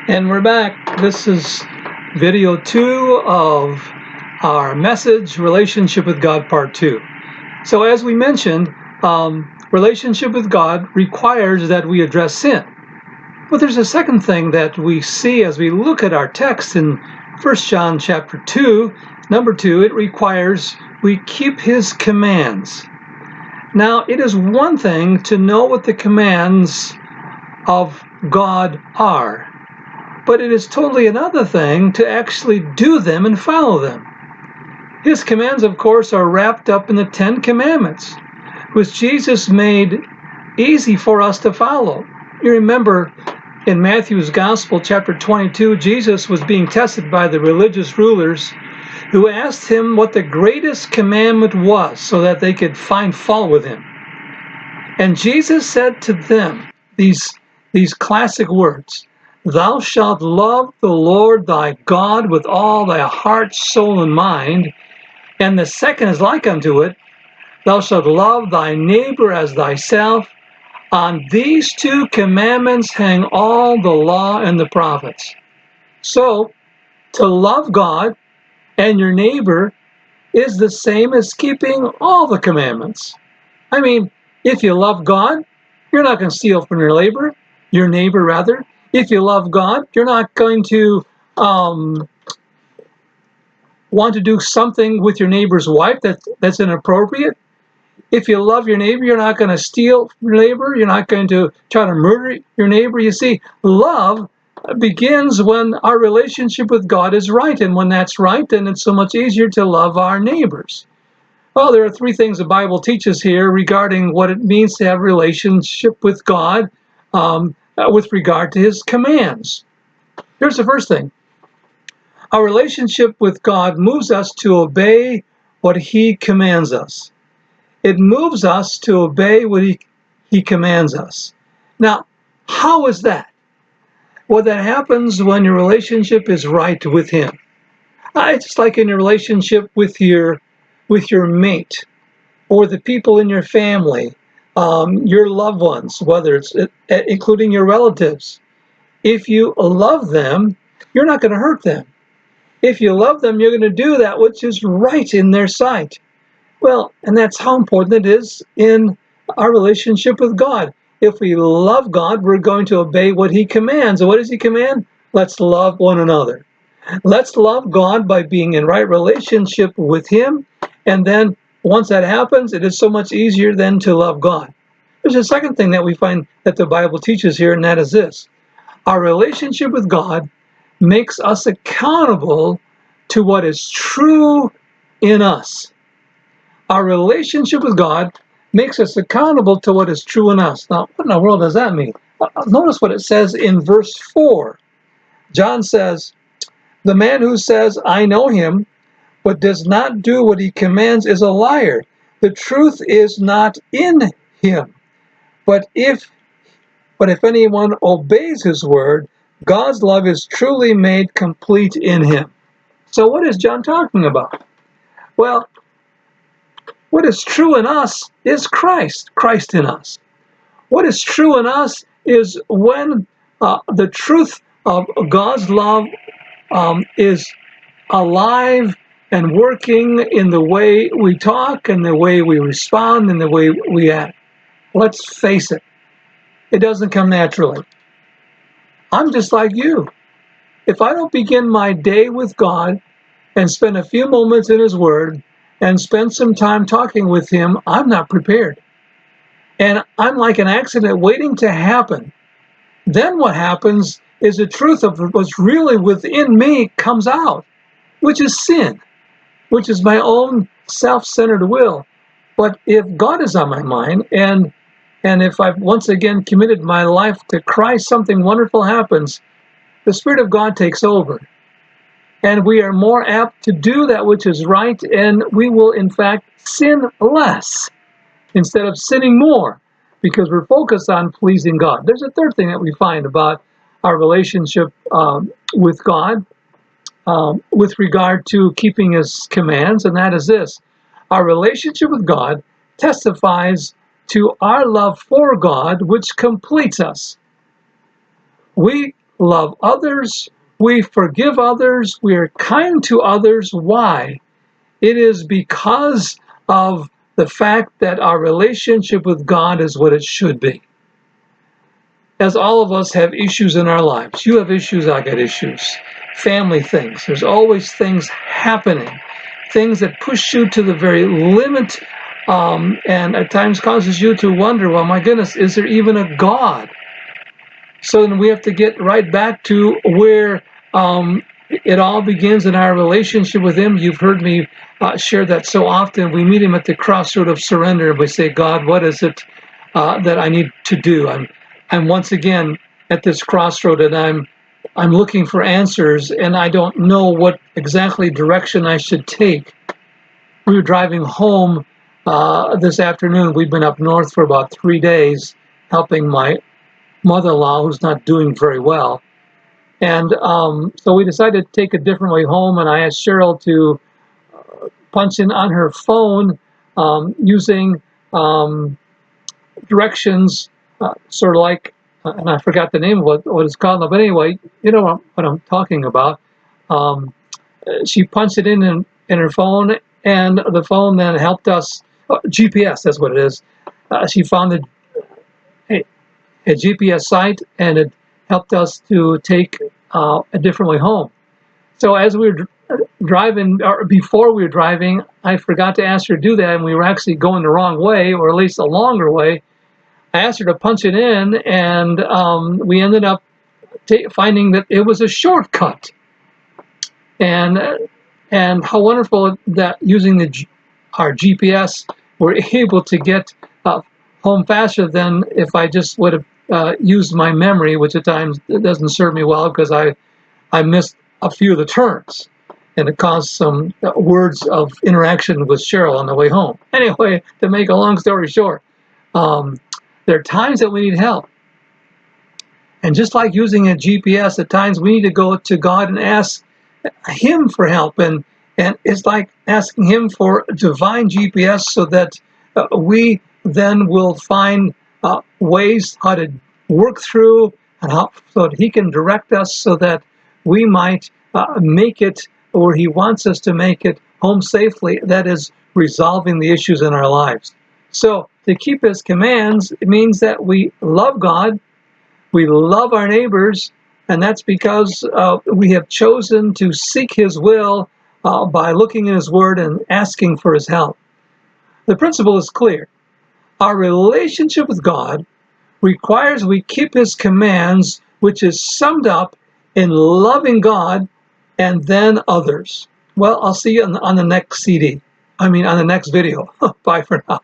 And we're back. This is video 2 of our message, Relationship with God, Part 2. So as we mentioned, relationship with God requires that we address sin. But there's a second thing that we see as we look at our text in 1 John chapter 2, number 2. It requires we keep his commands. Now, it is one thing to know what the commands of God are, but it is totally another thing to actually do them and follow them. His commands, of course, are wrapped up in the 10 Commandments, which Jesus made easy for us to follow. You remember in Matthew's Gospel, chapter 22, Jesus was being tested by the religious rulers who asked him what the greatest commandment was so that they could find fault with him. And Jesus said to them these classic words, "Thou shalt love the Lord thy God with all thy heart, soul, and mind. And the second is like unto it, thou shalt love thy neighbor as thyself. On these 2 commandments hang all the law and the prophets." So, to love God and your neighbor is the same as keeping all the commandments. I mean, if you love God, you're not going to steal from your neighbor rather. If you love God, you're not going to want to do something with your neighbor's wife that's inappropriate. If you love your neighbor, you're not going to steal from your neighbor. You're not going to try to murder your neighbor. You see, love begins when our relationship with God is right. And when that's right, then it's so much easier to love our neighbors. Well, there are 3 things the Bible teaches here regarding what it means to have a relationship with God with regard to his commands. Here's the first thing. Our relationship with God moves us to obey what he commands us. It moves us to obey what he commands us. Now, how is that? Well, that happens when your relationship is right with him. It's just like in your relationship with your mate or the people in your family, your loved ones, whether it's including your relatives. If you love them, you're not going to hurt them. If you love them, you're going to do that which is right in their sight. Well, and that's how important it is in our relationship with God. If we love God, we're going to obey what he commands. And what does he command? Let's love one another. Let's love God by being in right relationship with him. And then once that happens, it is so much easier then to love God. There's a second thing that we find that the Bible teaches here, and that is this. Our relationship with God makes us accountable to what is true in us. Our relationship with God makes us accountable to what is true in us. Now, what in the world does that mean? Notice what it says in verse 4. John says, "The man who says, 'I know him,' but does not do what he commands is a liar. The truth is not in him. But if anyone obeys his word, God's love is truly made complete in him." So what is John talking about? Well, what is true in us is Christ in us. What is true in us is when the truth of God's love is alive and working in the way we talk and the way we respond and the way we act. Let's face it, it doesn't come naturally. I'm just like you. If I don't begin my day with God and spend a few moments in his word and spend some time talking with him, I'm not prepared. And I'm like an accident waiting to happen. Then what happens is the truth of what's really within me comes out, which is sin, which is my own self-centered will. But if God is on my mind, and if I've once again committed my life to Christ, something wonderful happens. The Spirit of God takes over. And we are more apt to do that which is right, and we will, in fact, sin less instead of sinning more, because we're focused on pleasing God. There's a third thing that we find about our relationship with God with regard to keeping his commands, and that is this. Our relationship with God testifies to our love for God, which completes us. We love others, we forgive others, we are kind to others. Why? It is because of the fact that our relationship with God is what it should be. As all of us have issues in our lives, you have issues, I got issues, family things. There's always things happening, things that push you to the very limit, and at times causes you to wonder, well, my goodness, is there even a God? So then we have to get right back to where it all begins in our relationship with Him. You've heard me share that so often. We meet Him at the crossroad of surrender. We say, God, what is it that I need to do? I'm once again at this crossroad, and I'm looking for answers, and I don't know what exactly direction I should take. We were driving home this afternoon. We've been up north for about 3 days, helping my mother-in-law, who's not doing very well. And so we decided to take a different way home, and I asked Cheryl to punch in on her phone using directions, sort of like, and I forgot the name of what it's called now, but anyway, you know what I'm talking about. She punched it in her phone, and the phone then helped us, GPS, that's what it is. She found a GPS site, and it helped us to take a different way home. So as we were driving, or before we were driving, I forgot to ask her to do that, and we were actually going the wrong way, or at least a longer way. I asked her to punch it in, and we ended up finding that it was a shortcut. And how wonderful that using our GPS, we're able to get home faster than if I just would have used my memory, which at times it doesn't serve me well because I missed a few of the turns, and it caused some words of interaction with Cheryl on the way home. Anyway, to make a long story short, there are times that we need help. And just like using a GPS, at times we need to go to God and ask Him for help. And it's like asking Him for divine GPS so that we then will find ways how to work through, and so that He can direct us so that we might make it where He wants us to make it home safely. That is, resolving the issues in our lives. So to keep His commands, it means that we love God, we love our neighbors, and that's because we have chosen to seek His will by looking in His Word and asking for His help. The principle is clear. Our relationship with God requires we keep His commands, which is summed up in loving God and then others. Well, I'll see you on the next CD. On the next video. Bye for now.